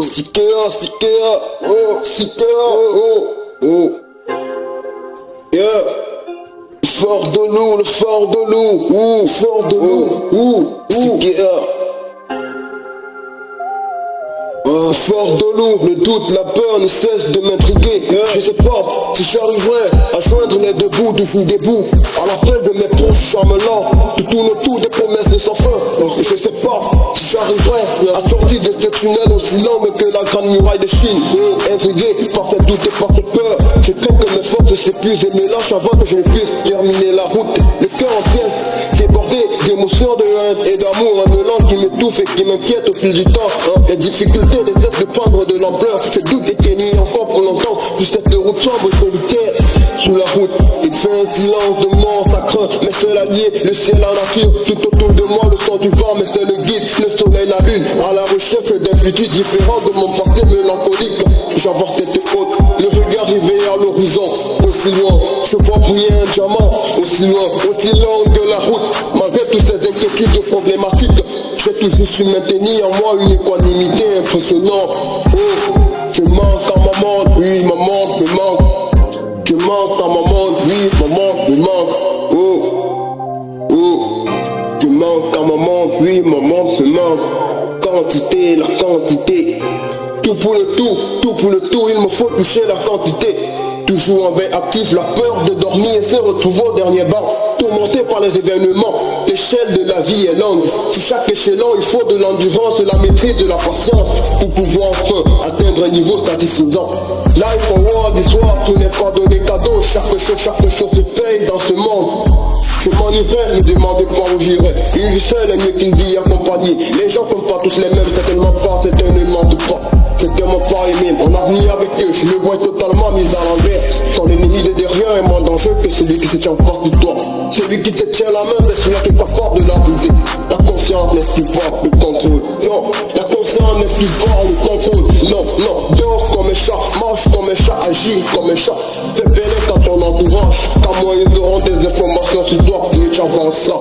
Sikea, Sikea, oh, Sikea, oh, oh. Yeah. Le fort de loup, le fort de loup, fort de loup, Sikea. Fort de loup, le doute, la peur ne cesse de m'intriguer. Je sais pas si j'arriverai à joindre les deux bouts, toujours debout. À l'appel de mes proches charmants, tout tourne autour des promesses sans fin. Je sais pas si j'arriverai à sortir de ce tunnel aussi long que la grande muraille de Chine. Intrigué par ces doutes et par ces peurs, je crains que mes forces s'épuisent et me lâchent avant que je ne puisse terminer la route. Le cœur en pièces, débordé d'émotions, de haine et d'amour, un mélange qui m'étouffe et qui m'inquiète au fil du temps. Les difficultés les aident de prendre de l'ampleur. Ce doute détenu encore pour longtemps sur cette route sombre et solitaire. Sous la route, il fait un silence de mort, ça craint, mais c'est l'allié, le ciel en affirme. Tout autour de moi, le son du vent, mais c'est le guide, le soleil, la lune. À la recherche d'un futur différent de mon passé mélancolique. J'avance tête haute, le regard rivé à l'horizon. Aussi loin, je vois briller un diamant. Aussi loin, aussi longue que la route. Malgré toutes ces inquiétudes problématiques, j'ai toujours su maintenir en moi une équanimité impressionnante. Oh, je manque à ma monde, oui, ma monde me manque. Je manque à ma monde, oui, ma monde me manque. Oh, oh, je manque à ma monde, oui, ma monde me manque. Quantité, la quantité. Tout pour le tout, il me faut toucher la quantité. Toujours en veille actif, la peur de dormir et se retrouver au dernier banc. Tourmenté par les événements, l'échelle de la vie est longue. Sur chaque échelon, il faut de l'endurance, de la maîtrise, de la patience pour pouvoir enfin atteindre un niveau satisfaisant. Life forward, histoire, tout n'est pas donné cadeau. Chaque chose se paye dans ce monde. Je m'en irai, ne demandez pas où j'irai. Une vie seule est mieux qu'une vie accompagnée. Les gens sont pas tous les mêmes, certainement pas, certainement pas. Certainement pas aimé, mon avenir avec eux, je le vois totalement mis à l'envers. Son ennemi de derrière est moins dangereux que celui qui se tient en face de toi. Celui qui te tient la main, c'est celui qui est capable de l'abuser. La confiance n'exclut pas le contrôle. Non, la confiance n'exclut pas le contrôle. Non, non, dors comme un chat, marche comme un chat, agis comme un chat. Fais belle quand ton entourage, car moi ils auront des informations sur toi, mieux tu avances ça.